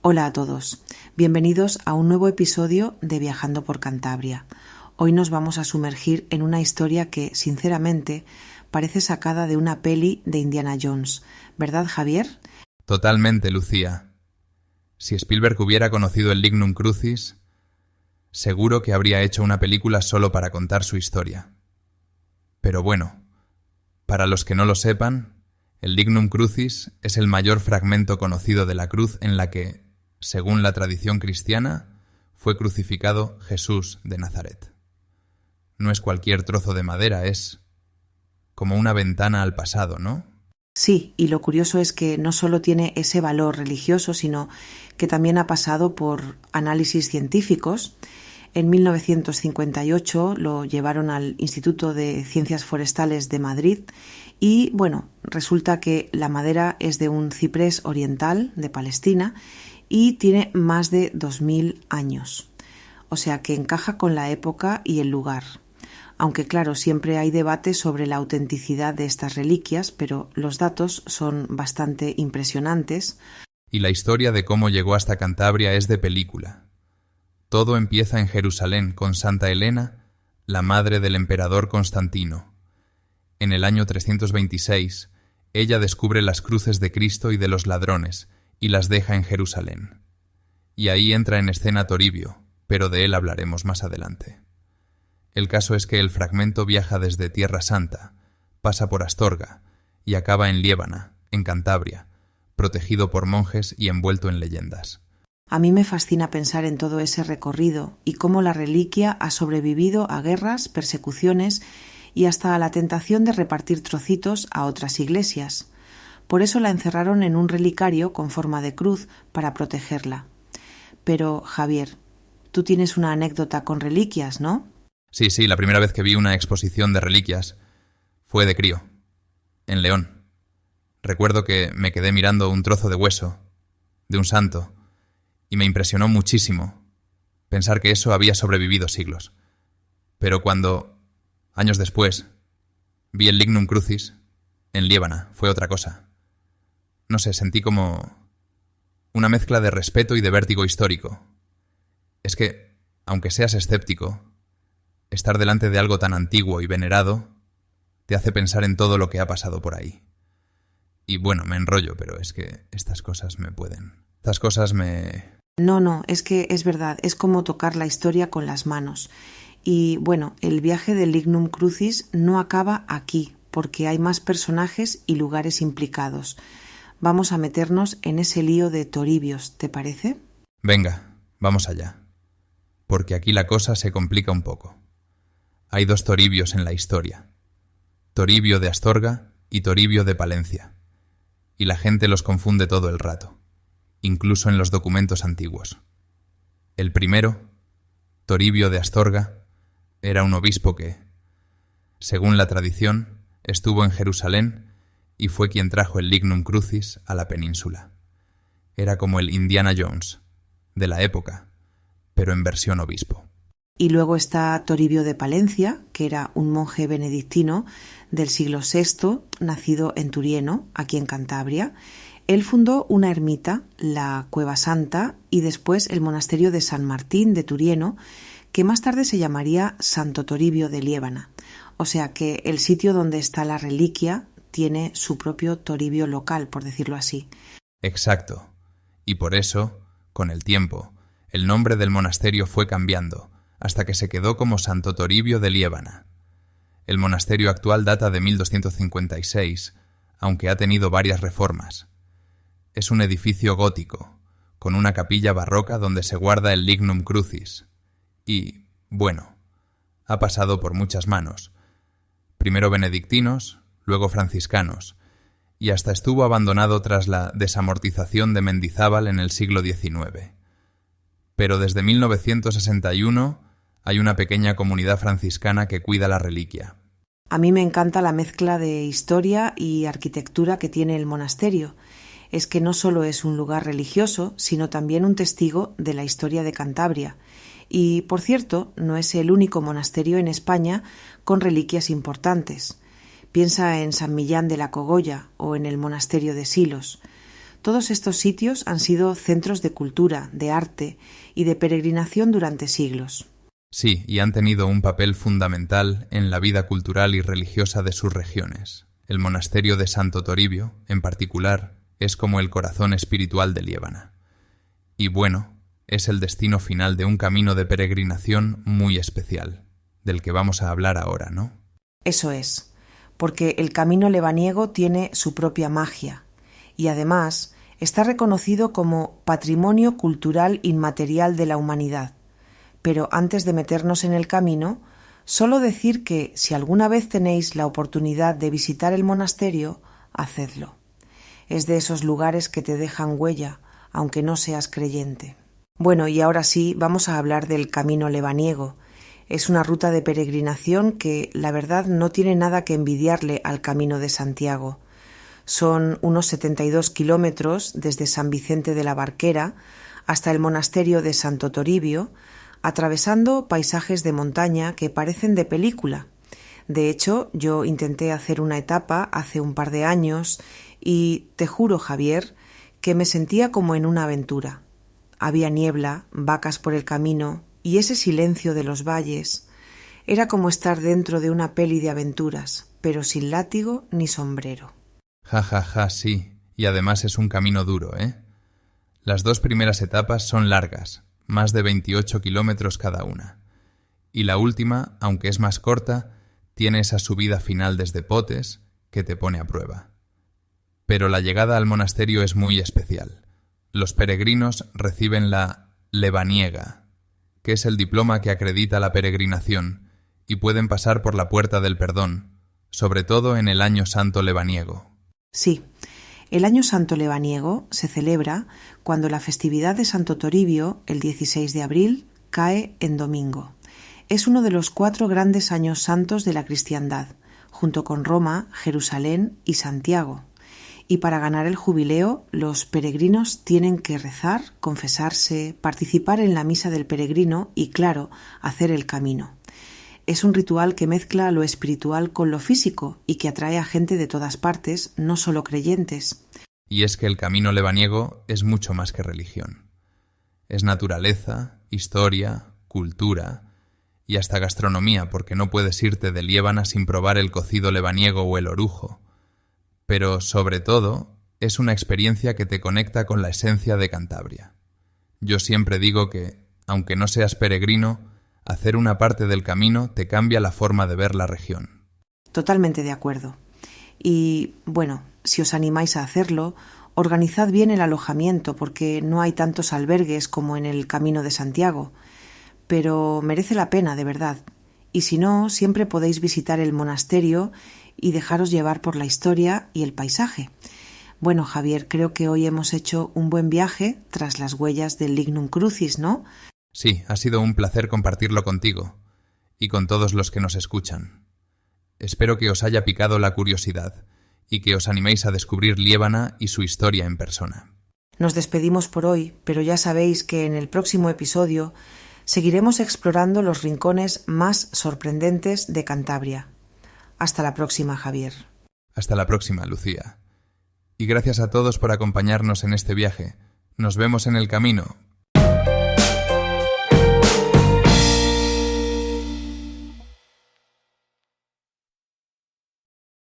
Hola a todos, bienvenidos a un nuevo episodio de Viajando por Cantabria. Hoy nos vamos a sumergir en una historia que, sinceramente, parece sacada de una peli de Indiana Jones. ¿Verdad, Javier? Totalmente, Lucía. Si Spielberg hubiera conocido el Lignum Crucis, seguro que habría hecho una película solo para contar su historia. Pero bueno, para los que no lo sepan, el Lignum Crucis es el mayor fragmento conocido de la cruz en la que, según la tradición cristiana, fue crucificado Jesús de Nazaret. No es cualquier trozo de madera, es como una ventana al pasado, ¿no? Sí, y lo curioso es que no solo tiene ese valor religioso, sino que también ha pasado por análisis científicos. En 1958 lo llevaron al Instituto de Ciencias Forestales de Madrid y, resulta que la madera es de un ciprés oriental de Palestina y tiene más de 2000 años. O sea que encaja con la época y el lugar. Aunque claro, siempre hay debate sobre la autenticidad de estas reliquias, pero los datos son bastante impresionantes. Y la historia de cómo llegó hasta Cantabria es de película. Todo empieza en Jerusalén con Santa Elena, la madre del emperador Constantino. En el año 326, ella descubre las cruces de Cristo y de los ladrones y las deja en Jerusalén. Y ahí entra en escena Toribio, pero de él hablaremos más adelante. El caso es que el fragmento viaja desde Tierra Santa, pasa por Astorga y acaba en Liébana, en Cantabria, protegido por monjes y envuelto en leyendas. A mí me fascina pensar en todo ese recorrido y cómo la reliquia ha sobrevivido a guerras, persecuciones y hasta a la tentación de repartir trocitos a otras iglesias. Por eso la encerraron en un relicario con forma de cruz para protegerla. Pero, Javier, tú tienes una anécdota con reliquias, ¿no? Sí, la primera vez que vi una exposición de reliquias fue de crío, en León. Recuerdo que me quedé mirando un trozo de hueso, de un santo, y me impresionó muchísimo pensar que eso había sobrevivido siglos. Pero cuando, años después, vi el Lignum Crucis, en Liébana, fue otra cosa. No sé, sentí como una mezcla de respeto y de vértigo histórico. Es que, aunque seas escéptico, estar delante de algo tan antiguo y venerado te hace pensar en todo lo que ha pasado por ahí. Y me enrollo, pero es que estas cosas me pueden. Estas cosas me... No, es que es verdad, es como tocar la historia con las manos. Y el viaje del Lignum Crucis no acaba aquí, porque hay más personajes y lugares implicados. Vamos a meternos en ese lío de Toribios, ¿te parece? Venga, vamos allá. Porque aquí la cosa se complica un poco. Hay dos Toribios en la historia. Toribio de Astorga y Toribio de Palencia. Y la gente los confunde todo el rato, incluso en los documentos antiguos. El primero, Toribio de Astorga, era un obispo que, según la tradición, estuvo en Jerusalén y fue quien trajo el Lignum Crucis a la península. Era como el Indiana Jones, de la época, pero en versión obispo. Y luego está Toribio de Palencia, que era un monje benedictino del siglo VI, nacido en Turieno, aquí en Cantabria. Él fundó una ermita, la Cueva Santa, y después el monasterio de San Martín de Turieno, que más tarde se llamaría Santo Toribio de Liébana. O sea que el sitio donde está la reliquia tiene su propio Toribio local, por decirlo así. Exacto. Y por eso, con el tiempo, el nombre del monasterio fue cambiando, hasta que se quedó como Santo Toribio de Liébana. El monasterio actual data de 1256, aunque ha tenido varias reformas. Es un edificio gótico, con una capilla barroca donde se guarda el Lignum Crucis. Y, ha pasado por muchas manos. Primero benedictinos, luego franciscanos, y hasta estuvo abandonado tras la desamortización de Mendizábal en el siglo XIX. Pero desde 1961 hay una pequeña comunidad franciscana que cuida la reliquia. A mí me encanta la mezcla de historia y arquitectura que tiene el monasterio. Es que no solo es un lugar religioso, sino también un testigo de la historia de Cantabria. Y, por cierto, no es el único monasterio en España con reliquias importantes. Piensa en San Millán de la Cogolla o en el monasterio de Silos. Todos estos sitios han sido centros de cultura, de arte y de peregrinación durante siglos. Sí, y han tenido un papel fundamental en la vida cultural y religiosa de sus regiones. El monasterio de Santo Toribio, en particular, es como el corazón espiritual de Liébana. Y bueno, es el destino final de un camino de peregrinación muy especial, del que vamos a hablar ahora, ¿no? Eso es, porque el camino lebaniego tiene su propia magia y además está reconocido como Patrimonio Cultural Inmaterial de la Humanidad. Pero antes de meternos en el camino, solo decir que si alguna vez tenéis la oportunidad de visitar el monasterio, hacedlo. Es de esos lugares que te dejan huella, aunque no seas creyente. Bueno, y ahora sí, vamos a hablar del camino lebaniego. Es una ruta de peregrinación que, la verdad, no tiene nada que envidiarle al Camino de Santiago. Son unos 72 kilómetros desde San Vicente de la Barquera hasta el monasterio de Santo Toribio, atravesando paisajes de montaña que parecen de película. De hecho, yo intenté hacer una etapa hace un par de años y te juro, Javier, que me sentía como en una aventura. Había niebla, vacas por el camino y ese silencio de los valles. Era como estar dentro de una peli de aventuras, pero sin látigo ni sombrero. Ja, ja, ja, sí. Y además es un camino duro, ¿eh? Las 2 primeras etapas son largas, más de 28 kilómetros cada una. Y la última, aunque es más corta, tiene esa subida final desde Potes que te pone a prueba. Pero la llegada al monasterio es muy especial. Los peregrinos reciben la lebaniega, que es el diploma que acredita la peregrinación, y pueden pasar por la puerta del perdón, sobre todo en el Año Santo lebaniego. Sí, el Año Santo lebaniego se celebra cuando la festividad de Santo Toribio, el 16 de abril, cae en domingo. Es uno de los 4 grandes años santos de la cristiandad, junto con Roma, Jerusalén y Santiago. Y para ganar el jubileo, los peregrinos tienen que rezar, confesarse, participar en la misa del peregrino y, claro, hacer el camino. Es un ritual que mezcla lo espiritual con lo físico y que atrae a gente de todas partes, no solo creyentes. Y es que el camino lebaniego es mucho más que religión. Es naturaleza, historia, cultura y hasta gastronomía, porque no puedes irte de Liébana sin probar el cocido lebaniego o el orujo. Pero, sobre todo, es una experiencia que te conecta con la esencia de Cantabria. Yo siempre digo que, aunque no seas peregrino, hacer una parte del camino te cambia la forma de ver la región. Totalmente de acuerdo. Y, bueno, si os animáis a hacerlo, organizad bien el alojamiento porque no hay tantos albergues como en el Camino de Santiago. Pero merece la pena, de verdad. Y si no, siempre podéis visitar el monasterio y dejaros llevar por la historia y el paisaje. Bueno, Javier, creo que hoy hemos hecho un buen viaje tras las huellas del Lignum Crucis, ¿no? Sí, ha sido un placer compartirlo contigo y con todos los que nos escuchan. Espero que os haya picado la curiosidad y que os animéis a descubrir Liébana y su historia en persona. Nos despedimos por hoy, pero ya sabéis que en el próximo episodio seguiremos explorando los rincones más sorprendentes de Cantabria. Hasta la próxima, Javier. Hasta la próxima, Lucía. Y gracias a todos por acompañarnos en este viaje. Nos vemos en el camino.